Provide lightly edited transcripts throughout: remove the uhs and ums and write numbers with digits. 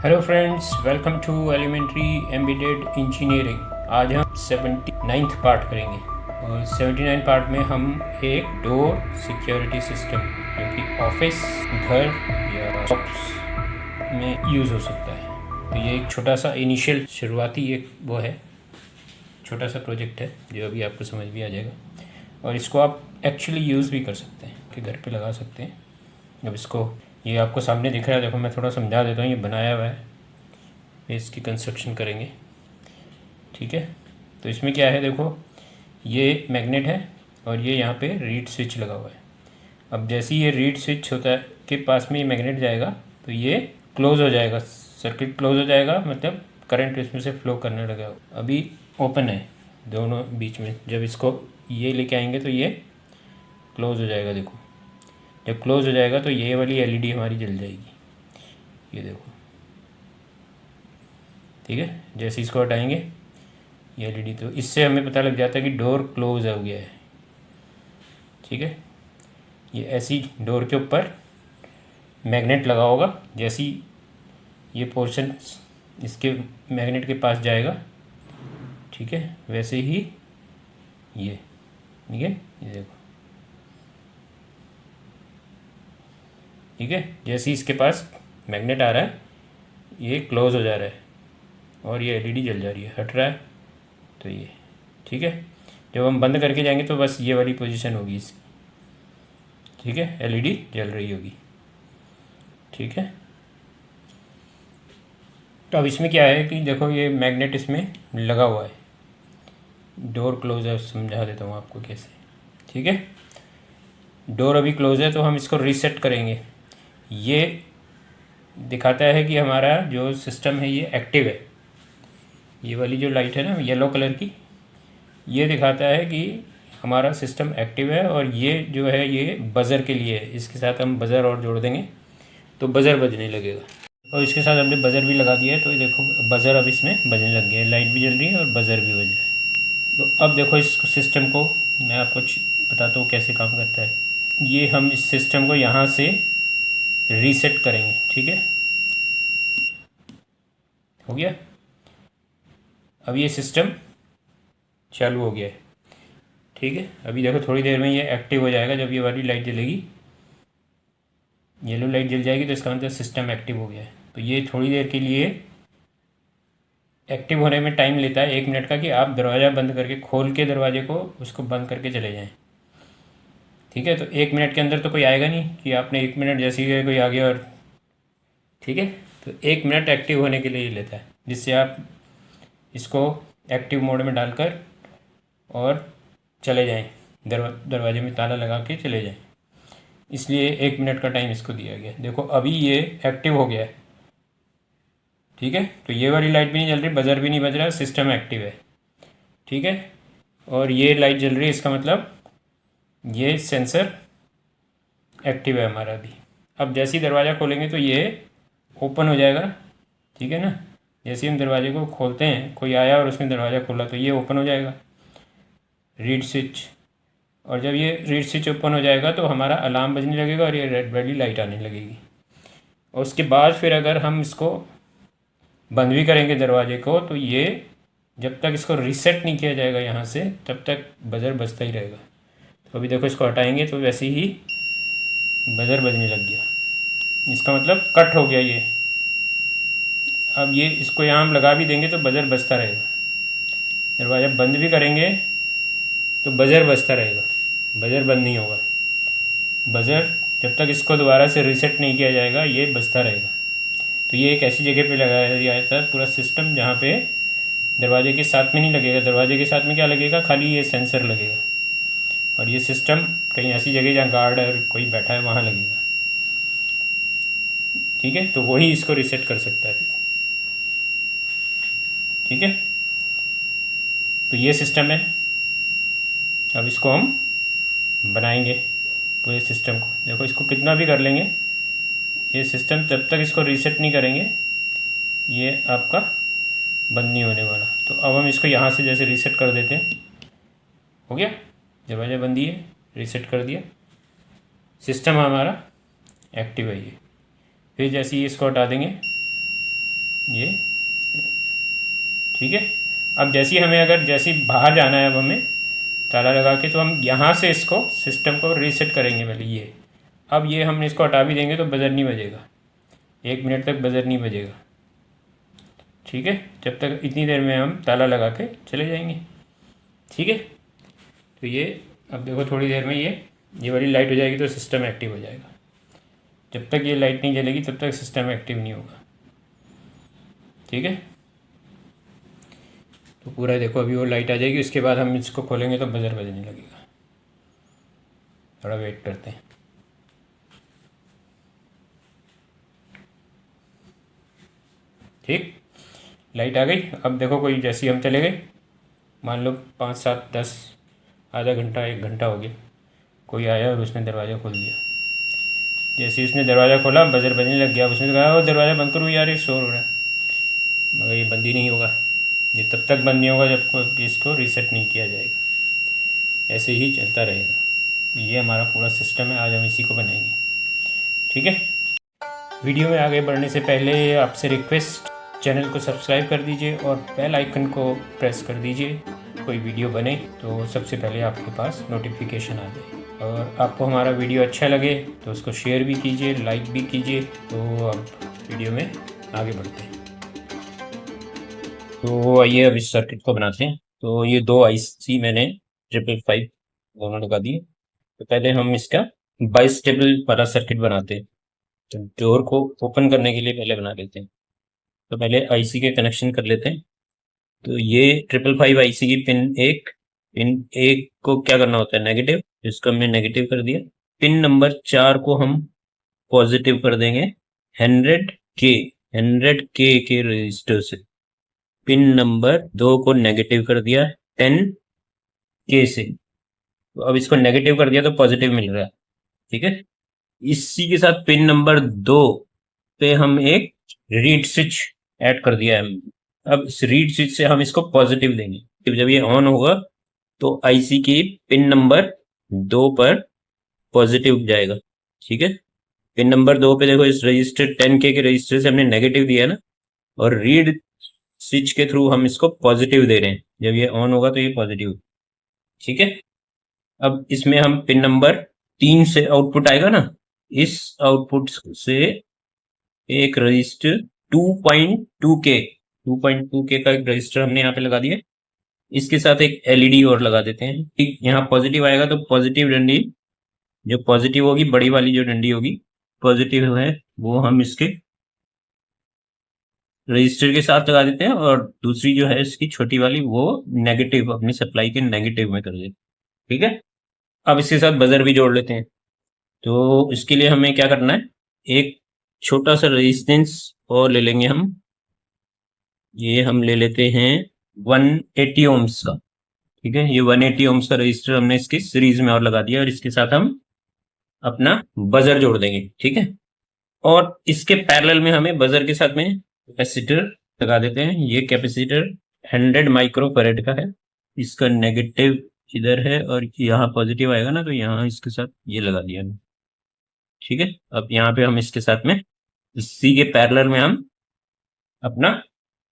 Hello friends, welcome to elementary embedded engineering. आज हम 79th part करेंगे और 79 पार्ट में हम एक डोर सिक्योरिटी सिस्टम जो कि ऑफिस, घर या शॉप्स में यूज़ हो सकता है। तो ये एक छोटा सा इनिशियल शुरुआती एक वो है, छोटा सा प्रोजेक्ट है जो अभी आपको समझ भी आ जाएगा। और इसको आप एक्चुअली यूज़ भी कर सकते हैं कि घर पे लगा सकते हैं। अब इसको ये आपको सामने दिख रहा है, देखो मैं थोड़ा समझा देता हूँ। ये बनाया हुआ है, फिर इसकी कंस्ट्रक्शन करेंगे, ठीक है। तो इसमें क्या है, देखो ये मैग्नेट है और ये यहाँ पे रीड स्विच लगा हुआ है। अब जैसे ही ये रीड स्विच होता है के पास में ये मैग्नेट जाएगा तो ये क्लोज़ हो जाएगा, सर्किट क्लोज़ हो जाएगा, मतलब करंट इसमें से फ्लो करने लगेगा। अभी ओपन है दोनों बीच में, जब इसको ये लेके आएंगे तो ये क्लोज़ हो जाएगा। देखो जब क्लोज़ हो जाएगा तो ये वाली एलईडी हमारी जल जाएगी, ये देखो, ठीक है। जैसे इसको हटाएंगे ये एलईडी, तो इससे हमें पता लग जाता है कि डोर क्लोज हो गया है, ठीक है। ये ऐसी डोर के ऊपर मैग्नेट लगा होगा, जैसी ये पोर्शन इसके मैग्नेट के पास जाएगा, ठीक है, वैसे ही ये, ठीक है, ये देखो, ठीक है। जैसे ही इसके पास मैग्नेट आ रहा है ये क्लोज़ हो जा रहा है और ये एलईडी जल जा रही है, हट रहा है तो ये, ठीक है। जब हम बंद करके जाएंगे तो बस ये वाली पोजीशन होगी इसकी, ठीक है, एलईडी जल रही होगी, ठीक है। तो अब इसमें क्या है कि देखो ये मैग्नेट इसमें लगा हुआ है, डोर क्लोज है, समझा देता हूँ आपको कैसे, ठीक है। डोर अभी क्लोज है तो हम इसको रीसेट करेंगे। ये दिखाता है कि हमारा जो सिस्टम है ये एक्टिव है। ये वाली जो लाइट है ना येलो कलर की, ये दिखाता है कि हमारा सिस्टम एक्टिव है। और ये जो है ये बज़र के लिए है, इसके साथ हम बज़र और जोड़ देंगे तो बज़र बजने लगेगा। और इसके साथ हमने बज़र भी लगा दिया है, तो देखो बज़र अब इसमें बजने लग गया है, लाइट भी जल रही है और बज़र भी बज रहा है। तो अब देखो इस सिस्टम को मैं आपको बताता हूँ कैसे काम करता है। ये हम इस सिस्टम को यहाँ से रीसेट करेंगे, ठीक है, हो गया। अब ये सिस्टम चालू हो गया है, ठीक है। अभी देखो थोड़ी देर में ये एक्टिव हो जाएगा। जब ये वाली लाइट जलेगी, येलो लाइट जल जाएगी, तो इसका मतलब सिस्टम एक्टिव हो गया है। तो ये थोड़ी देर के लिए एक्टिव होने में टाइम लेता है 1 मिनट का, कि आप दरवाज़ा बंद करके खोल के दरवाजे को उसको बंद करके चले जाएं, ठीक है। तो 1 मिनट के अंदर तो कोई आएगा नहीं कि आपने 1 मिनट जैसे ही कोई आ गया और, ठीक है। तो 1 मिनट एक्टिव होने के लिए ये लेता है, जिससे आप इसको एक्टिव मोड में डालकर और चले जाएं, दरवाजे में ताला लगा के चले जाएं। इसलिए 1 मिनट का टाइम इसको दिया गया। देखो अभी ये एक्टिव हो गया है, ठीक है। तो ये वाली लाइट भी नहीं जल रही, बज़र भी नहीं बज रहा, सिस्टम एक्टिव है, ठीक है। और ये लाइट जल रही है, इसका मतलब ये सेंसर एक्टिव है हमारा अभी। अब जैसे ही दरवाज़ा खोलेंगे तो ये ओपन हो जाएगा, ठीक है ना। जैसे ही हम दरवाजे को खोलते हैं, कोई आया और उसने दरवाज़ा खोला तो ये ओपन हो जाएगा, रीड स्विच। और जब ये रीड स्विच ओपन हो जाएगा तो हमारा अलार्म बजने लगेगा और ये रेड वाली लाइट आने लगेगी। और उसके बाद फिर अगर हम इसको बंद भी करेंगे दरवाजे को, तो ये जब तक इसको रीसेट नहीं किया जाएगा यहाँ से, तब तक बज़र बजता ही रहेगा। तो अभी देखो इसको हटाएंगे तो वैसे ही बज़र बजने लग गया, इसका मतलब कट हो गया ये। अब ये इसको यहाँ हम लगा भी देंगे तो बज़र बजता रहेगा, दरवाज़ा बंद भी करेंगे तो बज़र बजता रहेगा, बज़र बंद नहीं होगा। बज़र जब तक इसको दोबारा से रीसेट नहीं किया जाएगा ये बजता रहेगा। तो ये एक ऐसी जगह पे लगाया गया था पूरा सिस्टम, जहाँ पे दरवाजे के साथ में नहीं लगेगा। दरवाजे के साथ में क्या लगेगा, खाली ये सेंसर लगेगा। और ये सिस्टम कहीं ऐसी जगह जहाँ गार्ड और कोई बैठा है वहाँ लगेगा, ठीक है। तो वही इसको रीसेट कर सकता है फिर, ठीक है। तो ये सिस्टम है। अब इसको हम बनाएंगे पूरे सिस्टम को। देखो इसको कितना भी कर लेंगे ये सिस्टम, जब तक इसको रीसेट नहीं करेंगे ये आपका बंद नहीं होने वाला। तो अब हम इसको यहाँ से जैसे रीसेट कर देते हैं, हो गया, दरवाज़ा बंद ही है, रीसेट कर दिया, सिस्टम हमारा एक्टिव है ये। फिर जैसे ही इसको हटा देंगे ये, ठीक है। अब जैसे ही हमें अगर जैसे ही बाहर जाना है, अब हमें ताला लगा के, तो हम यहाँ से इसको सिस्टम को रीसेट करेंगे पहले ये। अब ये हम इसको हटा भी देंगे तो बजर नहीं बजेगा, 1 मिनट तक बजर नहीं बजेगा, ठीक है। जब तक इतनी देर में हम ताला लगा के चले जाएंगे, ठीक है। तो ये अब देखो थोड़ी देर में ये वाली लाइट हो जाएगी तो सिस्टम एक्टिव हो जाएगा। जब तक ये लाइट नहीं जलेगी तब तक सिस्टम एक्टिव नहीं होगा, ठीक है। तो पूरा देखो अभी वो लाइट आ जाएगी, उसके बाद हम इसको खोलेंगे तो बजर बजने लगेगा। थोड़ा वेट करते हैं। ठीक, लाइट आ गई। अब देखो कोई जैसे ही हम चले गए, मान लो 5, 7, 10, आधा घंटा 1 घंटा हो गया, कोई आया और उसने दरवाज़ा खोल दिया। जैसे ही उसने दरवाज़ा खोला बजर बजने लग गया। उसने कहा वो दरवाज़ा बंद करो यार, ये शोर हो रहा है, मगर ये बंद ही नहीं होगा। ये तब तक बंद नहीं होगा जब इसको रीसेट नहीं किया जाएगा। ऐसे ही चलता रहेगा। ये हमारा पूरा सिस्टम है, आज हम इसी को बनाएंगे, ठीक है। वीडियो में आगे बढ़ने से पहले आपसे रिक्वेस्ट, चैनल को सब्सक्राइब कर दीजिए और बेल आइकन को प्रेस कर दीजिए। कोई वीडियो बने तो सबसे पहले आपके पास नोटिफिकेशन आ जाए। और आपको हमारा वीडियो अच्छा लगे तो उसको शेयर भी कीजिए, लाइक भी कीजिए। तो अब वीडियो में आगे बढ़ते हैं। तो आइए अब इस सर्किट को बनाते हैं। तो ये 2 IC मैंने 555 दोनों लगा दिए। तो पहले हम इसका बाइस्टेबल वाला सर्किट बनाते हैं। तो डोर को ओपन करने के लिए पहले बना लेते हैं। तो पहले IC के कनेक्शन कर लेते हैं। तो ये 555 IC की पिन 1 को क्या करना होता है, नेगेटिव। इसको हमने नेगेटिव कर दिया। पिन नंबर 4 को हम पॉजिटिव कर देंगे 100K के रजिस्टर से। पिन नंबर 2 को नेगेटिव कर दिया 10K से। तो अब इसको नेगेटिव कर दिया तो पॉजिटिव मिल रहा है, ठीक है। इसी के साथ पिन नंबर 2 पे हम एक रीड स्विच ऐड कर दिया है। अब इस रीड स्विच से हम इसको पॉजिटिव देंगे। तो जब ये ऑन होगा तो IC की पिन नंबर 2 पर पॉजिटिव जाएगा, ठीक है। पिन नंबर 2 पे देखो, इस रजिस्टर 10K के रजिस्टर से हमने नेगेटिव दिया ना, और रीड स्विच के थ्रू हम इसको पॉजिटिव दे रहे हैं। जब ये ऑन होगा तो ये पॉजिटिव, ठीक है। अब इसमें हम पिन नंबर 3 से आउटपुट आएगा ना, इस आउटपुट से एक रजिस्टर 2.2K का एक रजिस्टर हमने यहाँ पे लगा दिया। इसके साथ एक LED और लगा देते हैं। ठीक, यहाँ पॉजिटिव आएगा तो पॉजिटिव डंडी, जो पॉजिटिव होगी, बड़ी वाली जो डंडी होगी पॉजिटिव है, वो हम इसके रजिस्टर के साथ लगा देते हैं, और दूसरी जो है इसकी छोटी वाली वो नेगेटिव, अपनी सप्लाई के नेगेटिव में कर देते हैं, ठीक है। अब इसके साथ बजर भी जोड़ लेते हैं। तो इसके लिए हमें क्या करना है, एक छोटा सा रेजिस्टेंस और ले लेंगे हम। ये हम ले लेते हैं 180 ओम्स का, ठीक है। ये 180 ओम्स का रजिस्टर हमने इसकी सीरीज में और लगा दिया, और इसके साथ हम अपना बजर जोड़ देंगे, ठीक है। और इसके पैरेलल में हमें बजर के साथ में कैपेसिटर लगा देते हैं। ये कैपेसिटर 100 माइक्रोफैरेड का है। इसका नेगेटिव इधर है और यहाँ पॉजिटिव आएगा ना, तो यहाँ इसके साथ ये लगा दिया, ठीक है। अब यहाँ पे हम इसके साथ में, इसी के पैरेलल में हम अपना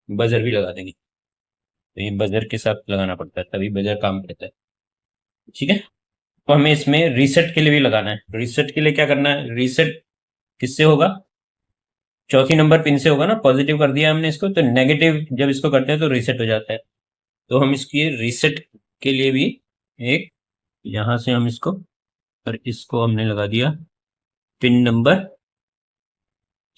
बजर भी लगा देंगे। तो ये बजर के साथ लगाना पड़ता है, तभी बजर काम करता है, ठीक है। तो हमें इसमें रीसेट के लिए भी लगाना है। रीसेट के लिए क्या करना है, रीसेट किससे होगा, चौथी नंबर पिन से होगा ना। पॉजिटिव कर दिया हमने इसको, तो नेगेटिव जब इसको करते हैं तो रीसेट हो जाता है। तो हम इसकी रीसेट के लिए भी एक, यहां से हम इसको, और इसको हमने लगा दिया पिन नंबर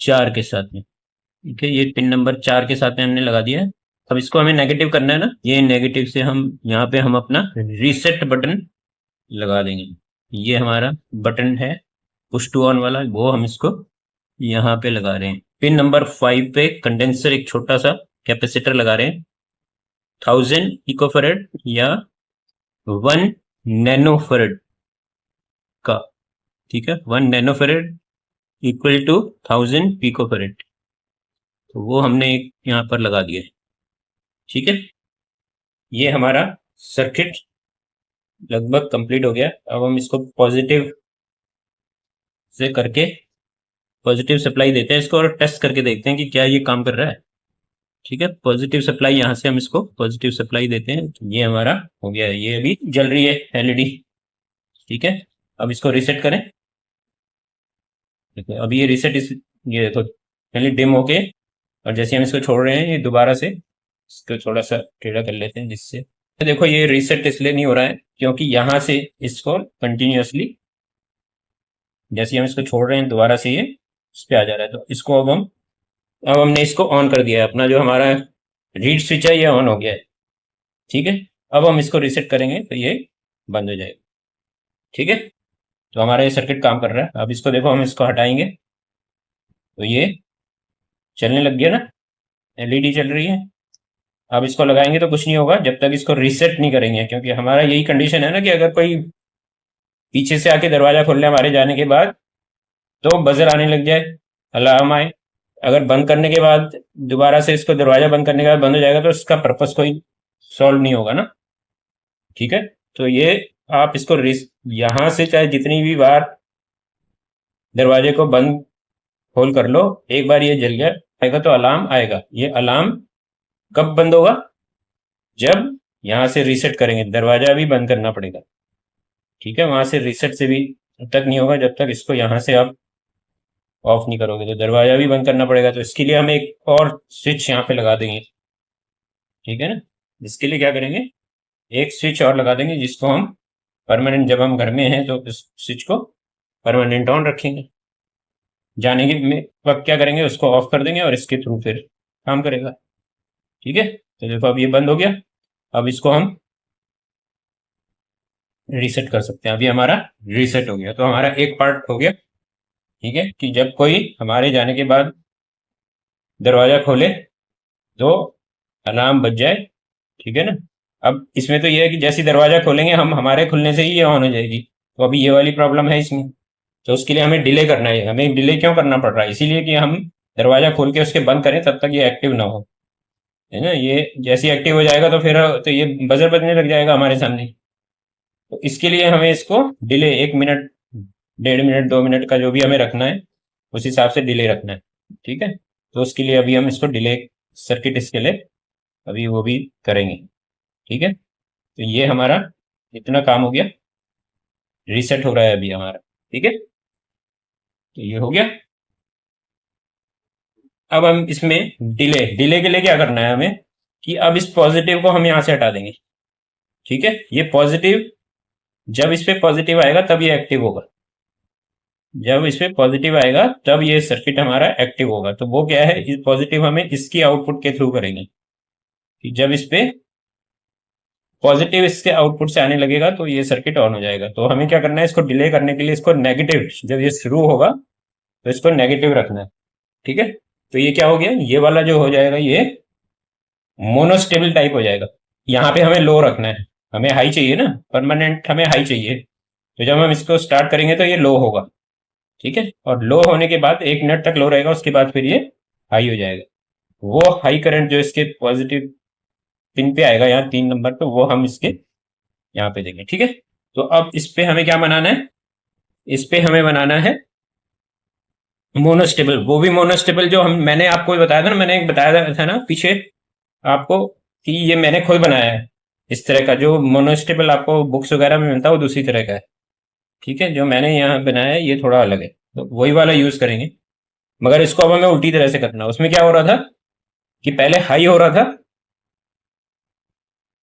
4 के साथ में, ठीक है। ये पिन नंबर 4 के साथ में हमने लगा दिया है। अब इसको हमें नेगेटिव करना है ना, ये नेगेटिव से हम यहाँ पे हम अपना रीसेट बटन लगा देंगे। ये हमारा बटन है पुश टू ऑन वाला, वो हम इसको यहाँ पे लगा रहे हैं। पिन नंबर 5 पे कंडेंसर, एक छोटा सा कैपेसिटर लगा रहे हैं 1000 पिकोफैरेड या 1 नैनोफैरेड का, ठीक है। 1 नैनोफैरेड इक्वल टू 1000 पिकोफैरेड। तो वो हमने एक यहाँ पर लगा दिया है, ठीक है। ये हमारा सर्किट लगभग कंप्लीट हो गया। अब हम इसको पॉजिटिव से करके पॉजिटिव सप्लाई देते हैं इसको, और टेस्ट करके देखते हैं कि क्या ये काम कर रहा है। ठीक है, पॉजिटिव सप्लाई, यहाँ से हम इसको पॉजिटिव सप्लाई देते हैं, तो ये हमारा हो गया है, ये अभी जल रही है एलईडी। ठीक है, अब इसको रीसेट करें। देखो अभी ये रीसेट ये देखो पहले डिम होके, और जैसे हम इसको छोड़ रहे हैं ये दोबारा से इसको थोड़ा सा टेढ़ा कर लेते हैं, जिससे तो देखो ये रीसेट इसलिए नहीं हो रहा है क्योंकि यहाँ से इसको कंटिन्यूअसली जैसे हम इसको छोड़ रहे हैं दोबारा से ये उस पर आ जा रहा है। तो इसको अब हमने इसको ऑन कर दिया है, अपना जो हमारा रीड स्विच है ये ऑन हो गया है। ठीक है, अब हम इसको रीसेट करेंगे तो ये बंद हो जाएगा। ठीक है, तो हमारा ये सर्किट काम कर रहा है। अब इसको देखो हम इसको हटाएंगे तो ये चलने लग गया ना, एलईडी चल रही है। अब इसको लगाएंगे तो कुछ नहीं होगा जब तक इसको रीसेट नहीं करेंगे, क्योंकि हमारा यही कंडीशन है ना कि अगर कोई पीछे से आके दरवाजा खोल ले हमारे जाने के बाद तो बजर आने लग जाए, अलार्म आए। अगर बंद करने के बाद दोबारा से इसको दरवाजा बंद करने के बाद बंद हो जाएगा तो इसका पर्पस कोई सॉल्व नहीं होगा ना। ठीक है, तो ये आप इसको यहां से चाहे जितनी भी बार दरवाजे को बंद खोल कर लो, एक बार ये जल गया आएगा तो अलार्म आएगा। ये अलार्म कब बंद होगा? जब यहां से रीसेट करेंगे, दरवाजा भी बंद करना पड़ेगा। ठीक है, वहां से रीसेट से भी तक नहीं होगा जब तक इसको यहां से आप ऑफ नहीं करोगे, तो दरवाजा भी बंद करना पड़ेगा। तो इसके लिए हम एक और स्विच यहाँ पे लगा देंगे। ठीक है ना, इसके लिए क्या करेंगे, एक स्विच और लगा देंगे जिसको हम परमानेंट, जब हम घर में हैं तो इस स्विच को परमानेंट ऑन रखेंगे। जाने के में वक्त क्या करेंगे, उसको ऑफ कर देंगे और इसके थ्रू फिर काम करेगा। ठीक है, तो देखो अब ये बंद हो गया। अब इसको हम रीसेट कर सकते हैं। अभी हमारा रीसेट हो गया, तो हमारा एक पार्ट हो गया। ठीक है, कि जब कोई हमारे जाने के बाद दरवाजा खोले तो अलार्म बज जाए। ठीक है ना, अब इसमें तो ये है कि जैसे दरवाजा खोलेंगे हम, हमारे खुलने से ही ये ऑन हो जाएगी। तो अभी ये वाली प्रॉब्लम है इसमें, तो उसके लिए हमें डिले करना है। हमें डिले क्यों करना पड़ रहा है? इसीलिए कि हम दरवाजा खोल के उसके बंद करें तब तक ये एक्टिव ना हो, है ना। ये जैसे एक्टिव हो जाएगा तो फिर तो ये बजर बजने लग जाएगा हमारे सामने। तो इसके लिए हमें इसको डिले 1 मिनट, 1.5 मिनट, 2 मिनट का जो भी हमें रखना है उस हिसाब से डिले रखना है। ठीक है, तो उसके लिए अभी हम इसको डिले सर्किट इसके लिए अभी वो भी करेंगे। ठीक है, तो ये हमारा इतना काम हो गया, रीसेट हो रहा है अभी हमारा। ठीक है, तो ये हो गया। अब हम इसमें डिले डिले के लिए क्या करना है हमें, कि अब इस पॉजिटिव को हम यहां से हटा देंगे। ठीक है, ये पॉजिटिव जब इस पे पॉजिटिव आएगा तब ये एक्टिव होगा। जब इस पे पॉजिटिव आएगा तब ये सर्किट हमारा एक्टिव होगा। तो वो क्या है, इस पॉजिटिव हमें इसकी आउटपुट के थ्रू करेंगे कि जब इस पे पॉजिटिव इसके आउटपुट से आने लगेगा तो ये सर्किट ऑन हो जाएगा। तो हमें क्या करना है, इसको डिले करने के लिए इसको नेगेटिव, जब ये शुरू होगा तो इसको नेगेटिव रखना है। ठीक है, तो ये क्या हो गया, ये वाला जो हो जाएगा ये मोनोस्टेबल टाइप हो जाएगा। यहाँ पे हमें लो रखना है, हमें हाई चाहिए ना, परमानेंट हमें हाई चाहिए। तो जब हम इसको स्टार्ट करेंगे तो ये लो होगा। ठीक है, और लो होने के बाद 1 मिनट तक लो रहेगा, उसके बाद फिर ये हाई हो जाएगा। वो हाई करंट जो इसके पॉजिटिव पिन पे आएगा यहाँ 3 नंबर पे, वो हम इसके यहाँ पे देंगे। ठीक है, तो अब इस पे हमें क्या बनाना है, इस पे हमें बनाना है मोनोस्टेबल। वो भी मोनोस्टेबल जो हम मैंने आपको बताया था ना, मैंने एक बताया था ना पीछे आपको, कि ये मैंने खुद बनाया है। इस तरह का जो मोनोस्टेबल आपको बुक्स वगैरह में मिलता है वो दूसरी तरह का है। ठीक है, जो मैंने यहाँ बनाया है ये थोड़ा अलग है, तो वही वाला यूज करेंगे। मगर इसको अब हमें उल्टी तरह से करना है। उसमें क्या हो रहा था कि पहले हाई हो रहा था।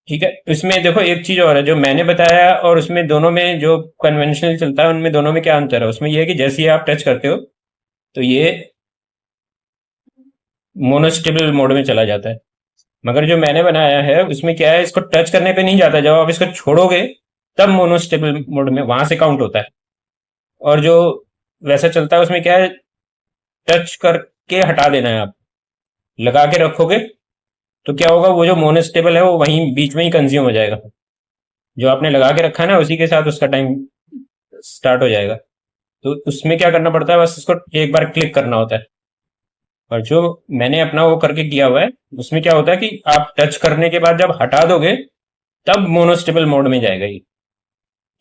ठीक है, इसमें देखो एक चीज और है जो मैंने बताया और उसमें दोनों में जो कन्वेंशनल चलता है उनमें दोनों में क्या अंतर है। उसमें यह है कि जैसे ही आप टच करते हो तो ये मोनोस्टेबल मोड में चला जाता है। मगर जो मैंने बनाया है उसमें क्या है, इसको टच करने पे नहीं जाता, जब आप इसको छोड़ोगे तब मोनोस्टेबल मोड में वहां से काउंट होता है। और जो वैसा चलता है उसमें क्या है, टच करके हटा देना है। आप लगा के रखोगे तो क्या होगा, वो जो मोनोस्टेबल है वो वहीं बीच में ही कंज्यूम हो जाएगा। जो आपने लगा के रखा है ना उसी के साथ उसका टाइम स्टार्ट हो जाएगा। तो उसमें क्या करना पड़ता है, बस इसको एक बार क्लिक करना होता है। और जो मैंने अपना वो करके किया हुआ है उसमें क्या होता है कि आप टच करने के बाद जब हटा दोगे तब मोनोस्टेबल मोड में जाएगा ये।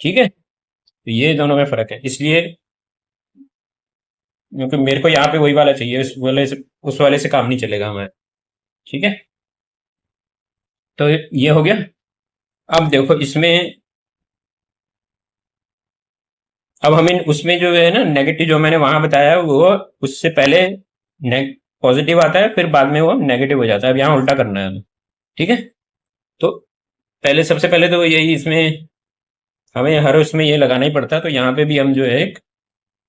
ठीक है, तो ये दोनों में फर्क है। इसलिए क्योंकि मेरे को यहाँ पे वही वाला चाहिए, उस वाले से काम नहीं चलेगा हमारे। ठीक है, तो ये हो गया। अब देखो इसमें, अब हमें उसमें जो है ना नेगेटिव जो मैंने वहां बताया वो उससे पहले पॉजिटिव आता है, फिर बाद में वो नेगेटिव हो जाता है। अब यहाँ उल्टा करना है हमें। ठीक है, तो पहले सबसे पहले तो यही इसमें हमें हर उसमें ये लगाना ही पड़ता है। तो यहाँ पे भी हम जो है एक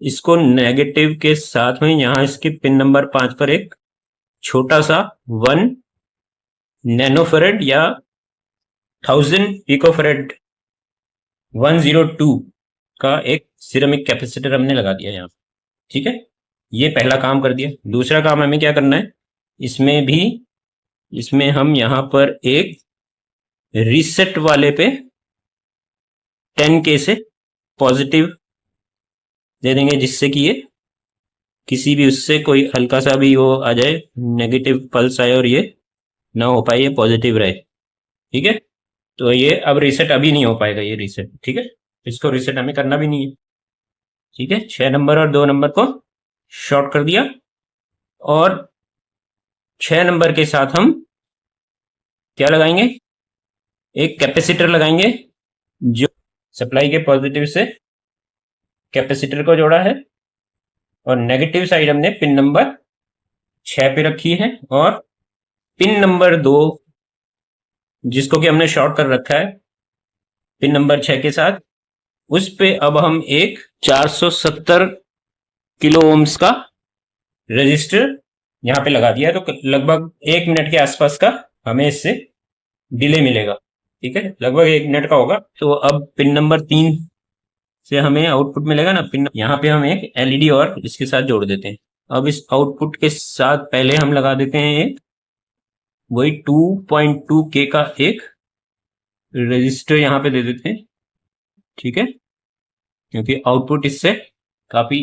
इसको नेगेटिव के साथ में यहाँ इसकी पिन नंबर 5 पर एक छोटा सा 1 नैनोफेरेड या 1000 पिकोफेरेड 102 का एक सिरेमिक कैपेसिटर हमने लगा दिया यहाँ। ठीक है, ये पहला काम कर दिया। दूसरा काम हमें क्या करना है, इसमें भी इसमें हम यहाँ पर एक रीसेट वाले पे 10K से पॉजिटिव दे देंगे, जिससे कि ये किसी भी उससे कोई हल्का सा भी वो आ जाए, नेगेटिव पल्स आए और ये ना हो पाए, ये पॉजिटिव रहे। ठीक है, तो ये अब रीसेट अभी नहीं हो पाएगा, ये रीसेट। ठीक है, इसको रीसेट हमें करना भी नहीं है। ठीक है, 6 नंबर और 2 नंबर को शॉर्ट कर दिया, और 6 नंबर के साथ हम क्या लगाएंगे, एक कैपेसिटर लगाएंगे जो सप्लाई के पॉजिटिव से कैपेसिटर को जोड़ा है, और नेगेटिव साइड हमने पिन नंबर 6 पे रखी है, और पिन नंबर 2 जिसको कि हमने शॉर्ट कर रखा है पिन नंबर 6 के साथ, उस पे अब हम एक 470 किलो ओम्स का रजिस्टर यहाँ पे लगा दिया है। तो लगभग 1 मिनट के आसपास का हमें इससे डिले मिलेगा। ठीक है, लगभग 1 मिनट का होगा। तो अब पिन नंबर 3 से हमें आउटपुट मिलेगा ना, पिन यहाँ पे हम एक एलईडी और इसके साथ जोड़ देते हैं। अब इस आउटपुट के साथ पहले हम लगा देते हैं एक वही 2.2K का एक रजिस्टर यहाँ पे दे देते हैं। ठीक है, क्योंकि आउटपुट इससे काफी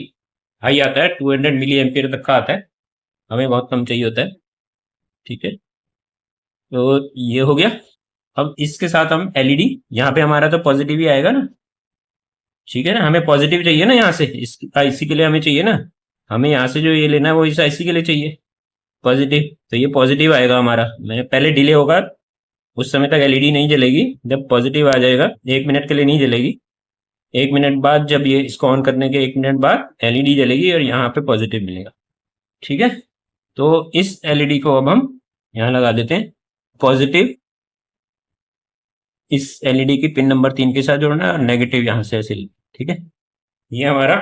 हाई आता है, 200 मिली एम्पियर तक का आता है, हमें बहुत कम चाहिए होता है। ठीक है, तो ये हो गया। अब इसके साथ हम एलईडी, यहाँ पे हमारा तो पॉजिटिव ही आएगा ना। ठीक है ना, हमें पॉजिटिव चाहिए ना, यहाँ से इस आईसी के लिए हमें चाहिए ना, हमें यहाँ से जो ये लेना है वो इस आईसी के लिए चाहिए पॉजिटिव। तो ये पॉजिटिव आएगा हमारा, मैं पहले डिले होगा, उस समय तक एलईडी नहीं जलेगी। जब पॉजिटिव आ जाएगा 1 मिनट के लिए नहीं जलेगी, 1 मिनट बाद जब ये इसको ऑन करने के 1 मिनट बाद एलईडी जलेगी और यहाँ पे पॉजिटिव मिलेगा। ठीक है, तो इस एलईडी को अब हम यहाँ लगा देते हैं पॉजिटिव, इस एलईडी की पिन नंबर 3 के साथ जोड़ना है, और नेगेटिव यहाँ से ऐसे। ठीक है, ये हमारा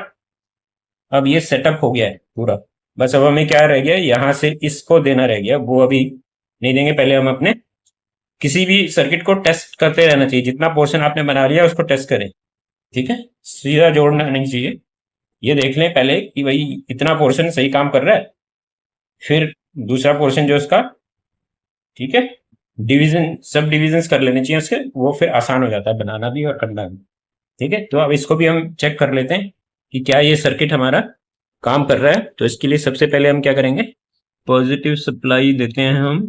अब ये सेटअप हो गया है पूरा। बस अब हमें क्या रह गया, यहाँ से इसको देना रह गया, वो अभी नहीं देंगे। पहले हम अपने किसी भी सर्किट को टेस्ट करते रहना चाहिए, जितना पोर्शन आपने बना लिया उसको टेस्ट करें। ठीक है, सीधा जोड़ना नहीं चाहिए, ये देख लें पहले कि भाई इतना पोर्शन सही काम कर रहा है, फिर दूसरा पोर्शन जो उसका, ठीक है, डिवीजन सब डिविजन्स कर लेने चाहिए उसके, वो फिर आसान हो जाता है बनाना भी और करना भी। ठीक है, तो अब इसको भी हम चेक कर लेते हैं कि क्या ये सर्किट हमारा काम कर रहा है। तो इसके लिए सबसे पहले हम क्या करेंगे, पॉजिटिव सप्लाई देते हैं हम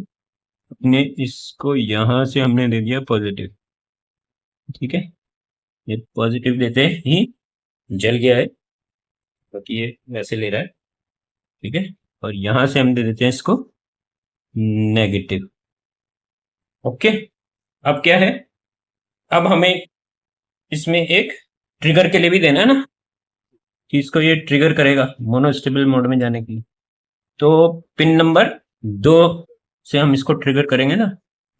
अपने, इसको यहां से हमने दे दिया पॉजिटिव। ठीक है, ये पॉजिटिव देते ही जल गया है, क्योंकि ये वैसे ले रहा है। ठीक है, और यहां से हम दे देते हैं इसको नेगेटिव। ओके, अब क्या है, अब हमें इसमें एक ट्रिगर के लिए भी देना है ना, कि इसको ये ट्रिगर करेगा मोनोस्टेबल मोड में जाने के लिए। तो पिन नंबर 2 से हम इसको ट्रिगर करेंगे ना।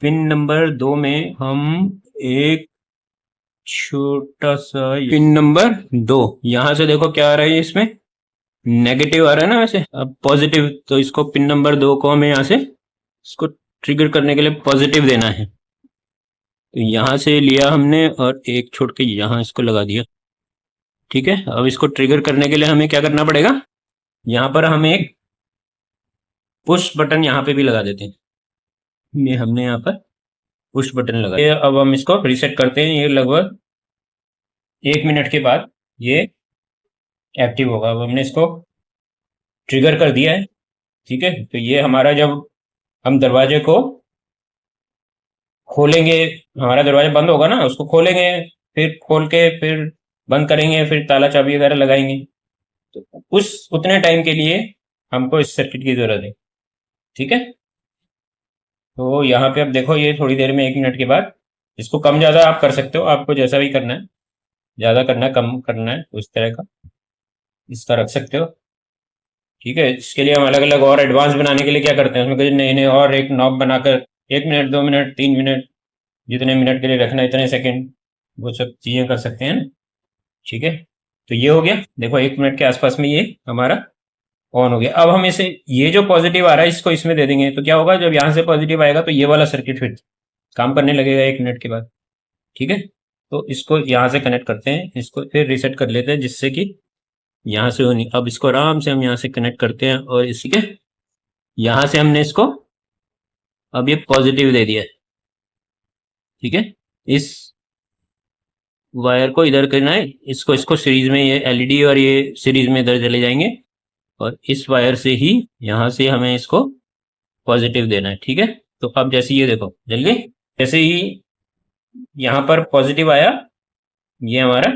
पिन नंबर 2 में हम एक छोटा सा पिन नंबर 2, यहां से देखो क्या आ रहा है, इसमें नेगेटिव आ रहा है ना, वैसे अब पॉजिटिव। तो इसको पिन नंबर 2 को हमें यहाँ से इसको ट्रिगर करने के लिए पॉजिटिव देना है। तो यहां से लिया हमने और एक छोड़ के यहां इसको लगा दिया। ठीक है, अब इसको ट्रिगर करने के लिए हमें क्या करना पड़ेगा, यहाँ पर हम एक पुश बटन यहाँ पे भी लगा देते हैं। ये हमने यहाँ पर पुश बटन लगाया। अब हम इसको रीसेट करते हैं, ये लगभग 1 मिनट के बाद ये एक्टिव होगा। अब हमने इसको ट्रिगर कर दिया है। ठीक है, तो ये हमारा जब हम दरवाजे को खोलेंगे, हमारा दरवाजा बंद होगा ना, उसको खोलेंगे, फिर खोल के फिर बंद करेंगे, फिर ताला चाबी वगैरह लगाएंगे, तो उस उतने टाइम के लिए हमको इस सर्किट की जरूरत है। ठीक है, तो यहाँ पे अब देखो ये थोड़ी देर में 1 मिनट के बाद इसको कम ज़्यादा आप कर सकते हो, आपको जैसा भी करना है, ज़्यादा करना है कम करना है उस तरह का इसका रख सकते हो। ठीक है, इसके लिए हम अलग अलग और एडवांस बनाने के लिए क्या करते हैं, उसमें कुछ नए नए और एक नॉब बनाकर 1 मिनट 2 मिनट 3 मिनट जितने मिनट के लिए रखना है इतने सेकंड वो सब चीज़ें कर सकते हैं ना। ठीक है, तो ये हो गया, देखो 1 मिनट के आसपास में ये हमारा ऑन हो गया। अब हम इसे ये जो पॉजिटिव आ रहा है इसको इसमें दे देंगे, तो क्या होगा जब यहाँ से पॉजिटिव आएगा तो ये वाला सर्किट फिर काम करने लगेगा 1 मिनट के बाद। ठीक है, तो इसको यहाँ से कनेक्ट करते हैं, इसको फिर रीसेट कर लेते हैं जिससे कि यहाँ से हो नहीं। अब इसको आराम से हम यहाँ से कनेक्ट करते हैं और इसी के यहाँ से हमने इसको अब ये पॉजिटिव दे दिया है। ठीक है, इस वायर को इधर करना है, इसको इसको सीरीज में, ये एलईडी और ये सीरीज में इधर चले जाएंगे और इस वायर से ही यहाँ से हमें इसको पॉजिटिव देना है। ठीक है, तो अब जैसे ये देखो जल गई, जैसे ही यहाँ पर पॉजिटिव आया ये हमारा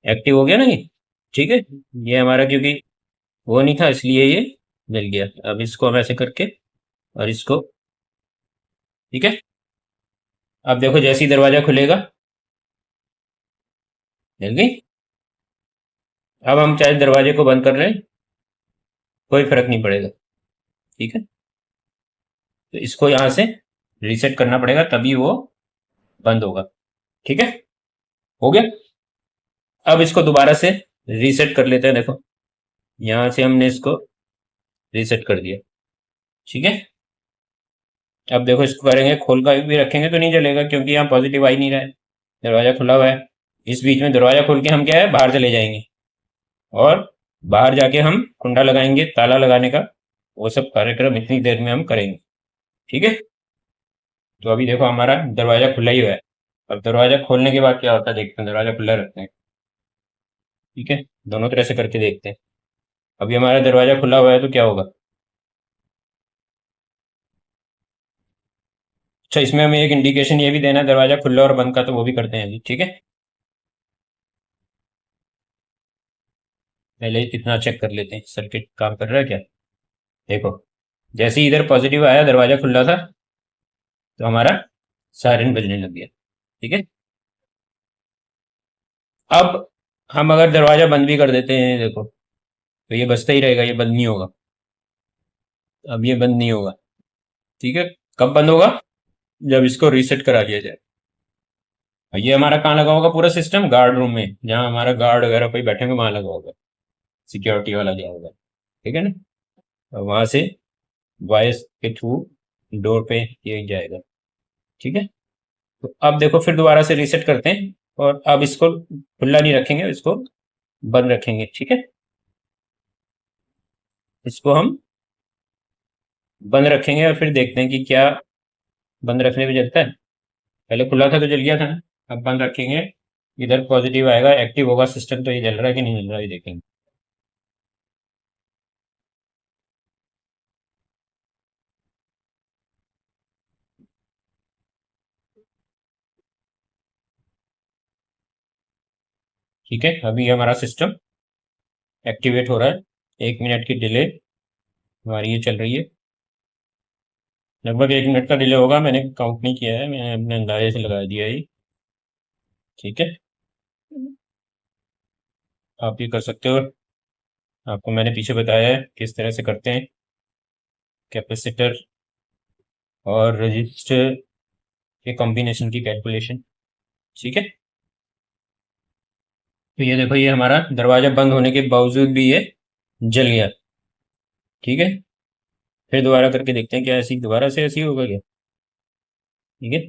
एक्टिव हो गया ना ये। ठीक है, ये हमारा क्योंकि वो नहीं था इसलिए ये जल गया। अब इसको हम ऐसे करके और इसको, ठीक है, अब देखो जैसे ही दरवाजा खुलेगा जल गई। अब हम चाहे दरवाजे को बंद कर रहे हैं कोई फर्क नहीं पड़ेगा। ठीक है, तो इसको यहाँ से रीसेट करना पड़ेगा तभी वो बंद होगा। ठीक है, हो गया। अब इसको दोबारा से रीसेट कर लेते हैं, देखो यहाँ से हमने इसको रीसेट कर दिया। ठीक है, अब देखो इसको करेंगे खोल कर भी रखेंगे तो नहीं जलेगा क्योंकि यहाँ पॉजिटिव आ ही नहीं रहा है, दरवाजा खुला हुआ है। इस बीच में दरवाजा खोल के हम क्या है बाहर चले जाएंगे और बाहर जाके हम कुंडा लगाएंगे, ताला लगाने का वो सब कार्यक्रम इतनी देर में हम करेंगे। ठीक है, तो अभी देखो हमारा दरवाजा खुला ही हुआ है। अब दरवाजा खोलने के बाद क्या होता है देखते हैं, दरवाजा खुला रखते हैं। ठीक है, दोनों तरह से करके देखते हैं। अभी हमारा दरवाजा खुला हुआ है तो क्या होगा, अच्छा इसमें हमें एक इंडिकेशन ये भी देना है दरवाजा खुला और बंद का, तो वो भी करते हैं अभी। ठीक है, पहले इतना चेक कर लेते हैं सर्किट काम कर रहा है क्या। देखो जैसे ही इधर पॉजिटिव आया दरवाजा खुला था तो हमारा सायरन बजने लग गया। ठीक है, अब हम अगर दरवाजा बंद भी कर देते हैं देखो तो ये बजता ही रहेगा, ये बंद नहीं होगा। अब ये बंद नहीं होगा। ठीक है, कब बंद होगा, जब इसको रीसेट करा दिया जाए। और ये हमारा कहाँ लगा होगा पूरा सिस्टम, गार्ड रूम में, जहाँ हमारा गार्ड वगैरह कोई बैठेंगे वहां लगा होगा, सिक्योरिटी वाला जो होगा। ठीक है ना, और वहां से वॉइस के थ्रू डोर पे किया जाएगा। ठीक है, तो अब देखो फिर दोबारा से रीसेट करते हैं और अब इसको खुला नहीं रखेंगे, इसको बंद रखेंगे। ठीक है, इसको हम बंद रखेंगे और फिर देखते हैं कि क्या बंद रखने पे जलता है। पहले खुला था तो जल गया था ना, अब बंद रखेंगे, इधर पॉजिटिव आएगा, एक्टिव होगा सिस्टम, तो ये जल रहा है कि नहीं जल रहा है ये देखेंगे। ठीक है, अभी हमारा सिस्टम एक्टिवेट हो रहा है, 1 मिनट की डिले हमारी ये चल रही है। लगभग 1 मिनट का डिले होगा, मैंने काउंट नहीं किया है, मैंने अपने अंदाजे से लगा दिया है। ठीक है, आप ये कर सकते हो, आपको मैंने पीछे बताया है किस तरह से करते हैं कैपेसिटर और रजिस्टर के कॉम्बिनेशन की कैलकुलेशन। ठीक है, तो ये देखो ये हमारा दरवाजा बंद होने के बावजूद भी ये जल गया। ठीक है, फिर दोबारा करके देखते हैं क्या ऐसी दोबारा से ऐसी होगा क्या। ठीक है,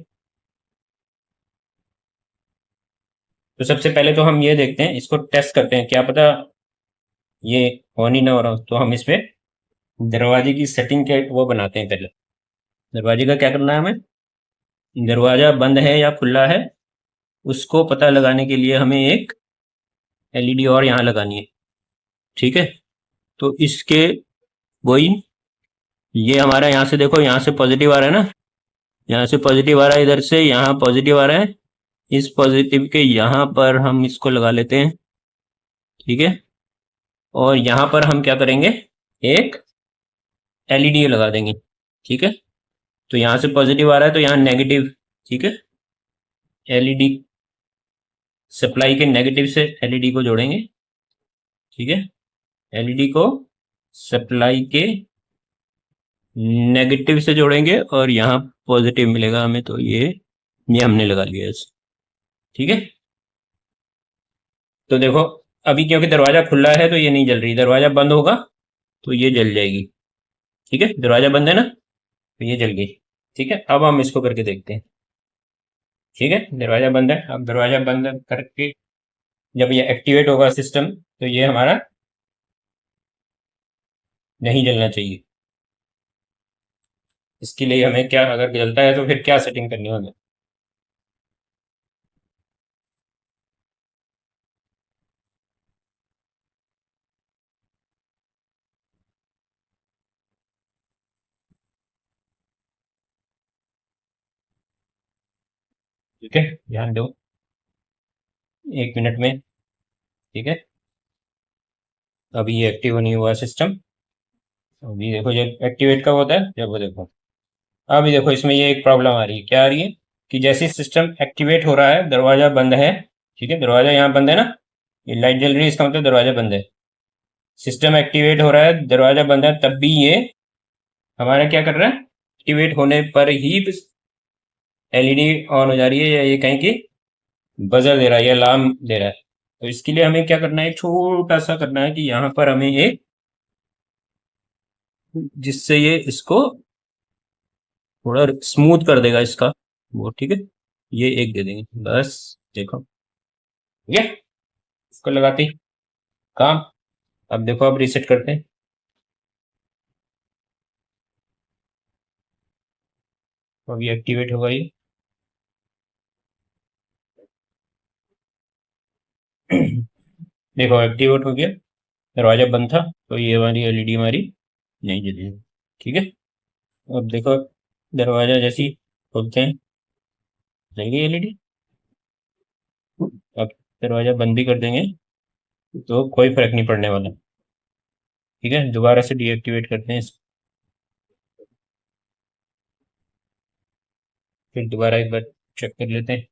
तो सबसे पहले तो हम ये देखते हैं, इसको टेस्ट करते हैं, क्या पता ये ऑन ही ना हो रहा हो, तो हम इस पे दरवाजे की सेटिंग के वो बनाते हैं। पहले दरवाजे का क्या करना है हमें, दरवाजा बंद है या खुला है उसको पता लगाने के लिए हमें एक एलईडी और यहाँ लगानी है। ठीक है, तो इसके वही, ये हमारा यहाँ से देखो यहाँ से पॉजिटिव आ रहा है ना, यहाँ से पॉजिटिव आ रहा है, इधर से यहाँ पॉजिटिव आ रहा है, इस पॉजिटिव के यहाँ पर हम इसको लगा लेते हैं। ठीक है, और यहाँ पर हम क्या करेंगे, एक एलईडी लगा देंगे। ठीक है, तो यहाँ से पॉजिटिव आ रहा है तो यहाँ नेगेटिव, ठीक है। एलईडी सप्लाई के नेगेटिव से एलईडी को जोड़ेंगे, ठीक है। एलईडी को सप्लाई के नेगेटिव से जोड़ेंगे और यहाँ पॉजिटिव मिलेगा हमें, तो ये हमने लगा लिया है, ठीक है। तो देखो अभी क्योंकि दरवाजा खुला है तो ये नहीं जल रही, दरवाजा बंद होगा तो ये जल जाएगी, ठीक है। दरवाजा बंद है ना, तो ये जल गई, ठीक है। अब हम इसको करके देखते हैं, ठीक है। दरवाजा बंद है, अब दरवाजा बंद करके जब ये एक्टिवेट होगा सिस्टम तो ये हमारा नहीं जलना चाहिए। इसके लिए हमें क्या, अगर जलता है तो फिर क्या सेटिंग करनी होगी। ठीक है, ध्यान दो 1 मिनट में, ठीक है। अभी ये एक्टिव नहीं हुआ सिस्टम। अभी देखो जब एक्टिवेट कब होता है, जब वो देखो अभी देखो इसमें ये एक प्रॉब्लम आ रही है, क्या आ रही है कि जैसे सिस्टम एक्टिवेट हो रहा है दरवाजा बंद है, ठीक है। दरवाजा यहाँ बंद है ना, ये लाइट जल रही है, इसका मतलब दरवाजा बंद है। सिस्टम एक्टिवेट हो रहा है, दरवाजा बंद है, तब भी ये हमारा क्या कर रहा है, एक्टिवेट होने पर ही एलईडी ऑन हो जा रही है, या ये कहीं की बजर दे रहा है या अलार्म दे रहा है। तो इसके लिए हमें क्या करना है, छोटा सा करना है कि यहाँ पर हमें एक, जिससे ये इसको थोड़ा स्मूथ कर देगा इसका वो, ठीक है। ये एक दे देंगे बस, देखो, ठीक है। इसको लगाते ही काम। अब देखो अब रीसेट करते हैं। अभी एक्टिवेट होगा ये। देखो एक्टिवेट हो गया, दरवाजा बंद था तो ये हमारी एलईडी हमारी नहीं जली, ठीक है। अब देखो दरवाजा जैसे ही खोलते हैं जल गई एलईडी। अब दरवाजा बंद भी कर देंगे तो कोई फर्क नहीं पड़ने वाला, ठीक है। दोबारा से डीएक्टिवेट करते हैं फिर दोबारा एक बार चेक कर लेते हैं।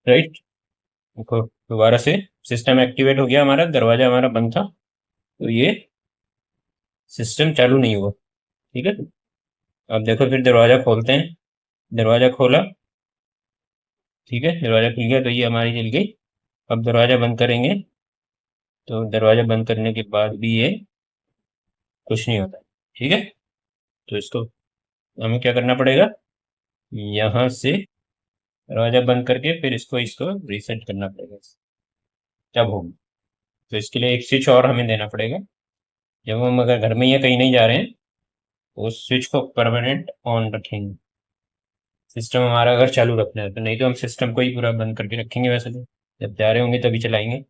राइट, देखो दोबारा से सिस्टम एक्टिवेट हो गया, हमारा दरवाजा हमारा बंद था तो ये सिस्टम चालू नहीं हुआ, ठीक है। अब देखो फिर दरवाजा खोलते हैं, दरवाजा खोला, ठीक है। दरवाजा खुल गया तो ये हमारी जल गई। अब दरवाजा बंद करेंगे तो दरवाजा बंद करने के बाद भी ये कुछ नहीं होता, ठीक है। तो इसको हमें क्या करना पड़ेगा, यहाँ से दरवाजा बंद करके फिर इसको इसको रीसेट करना पड़ेगा, तब होगा। तो इसके लिए एक स्विच और हमें देना पड़ेगा। जब हम अगर घर में या कहीं नहीं जा रहे हैं तो उस स्विच को परमानेंट ऑन रखेंगे, सिस्टम हमारा अगर चालू रखना है तो। नहीं तो हम सिस्टम को ही पूरा बंद करके रखेंगे, वैसे तो जब जा रहे होंगे तभी चलाएंगे।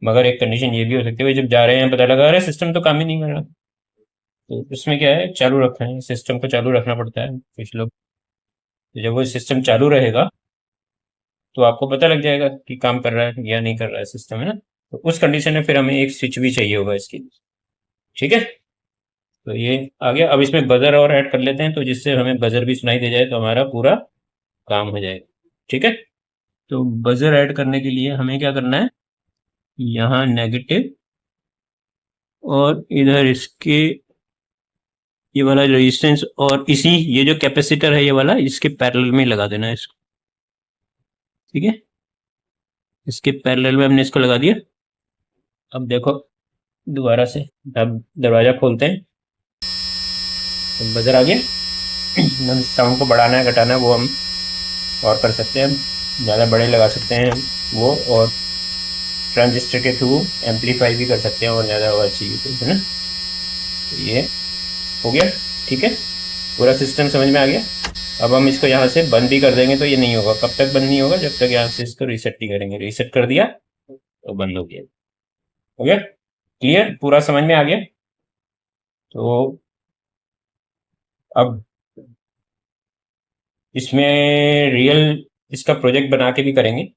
मगर एक कंडीशन ये भी हो सकती है, जब जा रहे हैं पता लगा रहे सिस्टम तो काम ही नहीं कर रहा, तो उसमें क्या है, चालू रखना है, सिस्टम को चालू रखना पड़ता है कुछ लोग। तो जब वो सिस्टम चालू रहेगा तो आपको पता लग जाएगा कि काम कर रहा है या नहीं कर रहा है सिस्टम, है ना। तो उस कंडीशन में फिर हमें एक स्विच भी चाहिए होगा इसकी, ठीक है। तो ये आ गया। अब इसमें बजर और ऐड कर लेते हैं, तो जिससे हमें बजर भी सुनाई दे जाए तो हमारा पूरा काम हो जाएगा, ठीक है। तो बजर ऐड करने के लिए हमें क्या करना है, यहाँ नेगेटिव और इधर इसके ये वाला रेजिस्टेंस और इसी ये जो कैपेसिटर है ये वाला, इसके पैरेलल में लगा देना है इसको, ठीक है। इसके पैरेलल में हमने इसको लगा दिया। अब देखो दोबारा से अब दरवाजा खोलते हैं तो बजर आ गया। साउंड को बढ़ाना है घटाना है वो हम और कर सकते हैं, ज़्यादा बड़े लगा सकते हैं वो, और ट्रांजिस्टर के थ्रू एम्पलीफाई भी कर सकते हैं और ज़्यादा आवाज़ चाहिए तो, है ना। तो ये हो गया, ठीक है। पूरा सिस्टम समझ में आ गया। अब हम इसको यहाँ से बंद भी कर देंगे तो ये नहीं होगा। कब तक बंद नहीं होगा? जब तक यहाँ से इसको रीसेट नहीं करेंगे। रीसेट कर दिया तो बंद हो गया। हो गया क्लियर? पूरा समझ में आ गया? तो अब इसमें रियल इसका प्रोजेक्ट बना के भी करेंगे।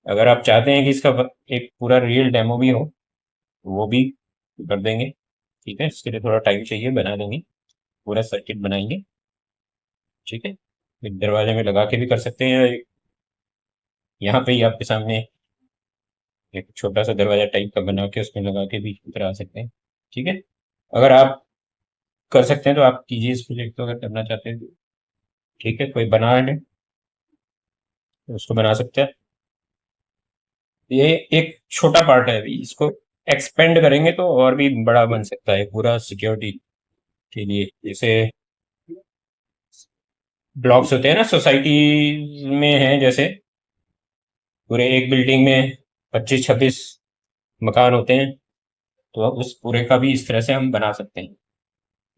अगर आप चाहते हैं कि इसका एक पूरा रियल डेमो भी हो वो भी कर देंगे। ठीक है, इसके लिए थोड़ा टाइम चाहिए, बना देंगे, पूरा सर्किट बनाएंगे। ठीक है, एक दरवाजे में लगा के भी कर सकते हैं। यहाँ पे ही आपके सामने एक छोटा सा दरवाजा टाइप का बना के उसमें लगा के भी करा सकते हैं। ठीक है, अगर आप कर सकते हैं तो आप कीजिए इस प्रोजेक्ट को, अगर करना चाहते हैं। ठीक है, कोई बना है तो उसको बना सकते हैं। ये एक छोटा पार्ट है, अभी इसको एक्सपेंड करेंगे तो और भी बड़ा बन सकता है पूरा सिक्योरिटी के लिए। जैसे ब्लॉक्स होते हैं ना सोसाइटी में, है जैसे पूरे एक बिल्डिंग में 25-26 मकान होते हैं, तो उस पूरे का भी इस तरह से हम बना सकते हैं।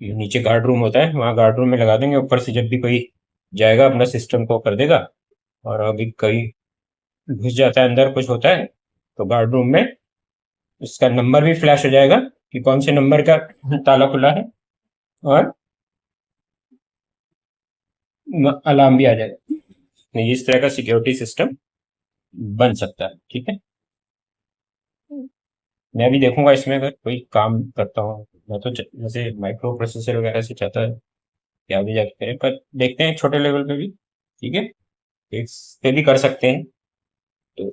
ये नीचे गार्ड रूम होता है, वहाँ गार्ड रूम में लगा देंगे, ऊपर से जब भी कोई जाएगा अपना सिस्टम को कर देगा। और अभी कोई घुस जाता है अंदर, कुछ होता है, तो गार्ड रूम में उसका नंबर भी फ्लैश हो जाएगा कि कौन से नंबर का ताला खुला है, और अलार्म भी आ जाएगा। इस तरह का सिक्योरिटी सिस्टम बन सकता है। ठीक है, मैं भी देखूंगा इसमें अगर कोई काम करता हूँ। मैं तो जैसे माइक्रो प्रोसेसर वगैरह से चाहता है कि आगे जाके करें, पर देखते हैं छोटे लेवल पे भी। ठीक है, इस पे भी कर सकते हैं। तो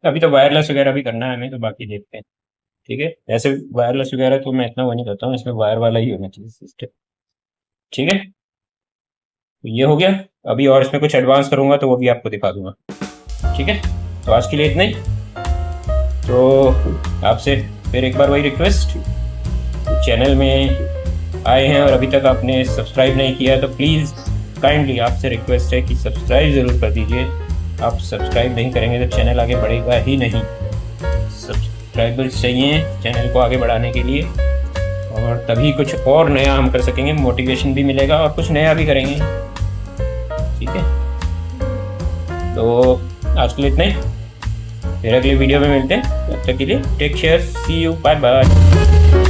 अभी तो वायरलेस वगैरह भी करना है हमें, तो बाकी देखते हैं। ठीक है, ऐसे वायरलेस वगैरह तो मैं इतना वो नहीं करता हूँ, इसमें वायर वाला ही होना चाहिए सिस्टम। ठीक है, तो ये हो गया। अभी और इसमें कुछ एडवांस करूंगा तो वो भी आपको दिखा दूंगा। ठीक है, तो आज के लिए इतना ही। तो आपसे फिर एक बार वही रिक्वेस्ट, चैनल में आए हैं और अभी तक आपने सब्सक्राइब नहीं किया तो प्लीज़ काइंडली आपसे रिक्वेस्ट है कि सब्सक्राइब ज़रूर कर दीजिए। आप सब्सक्राइब नहीं करेंगे तो चैनल आगे बढ़ेगा ही नहीं। सब्सक्राइबर्स चाहिए चैनल को आगे बढ़ाने के लिए, और तभी कुछ और नया हम कर सकेंगे, मोटिवेशन भी मिलेगा और कुछ नया भी करेंगे। ठीक है, तो आज के लिए इतना ही। फिर अगले वीडियो में मिलते हैं, तब तक के लिए take care, see you, bye bye.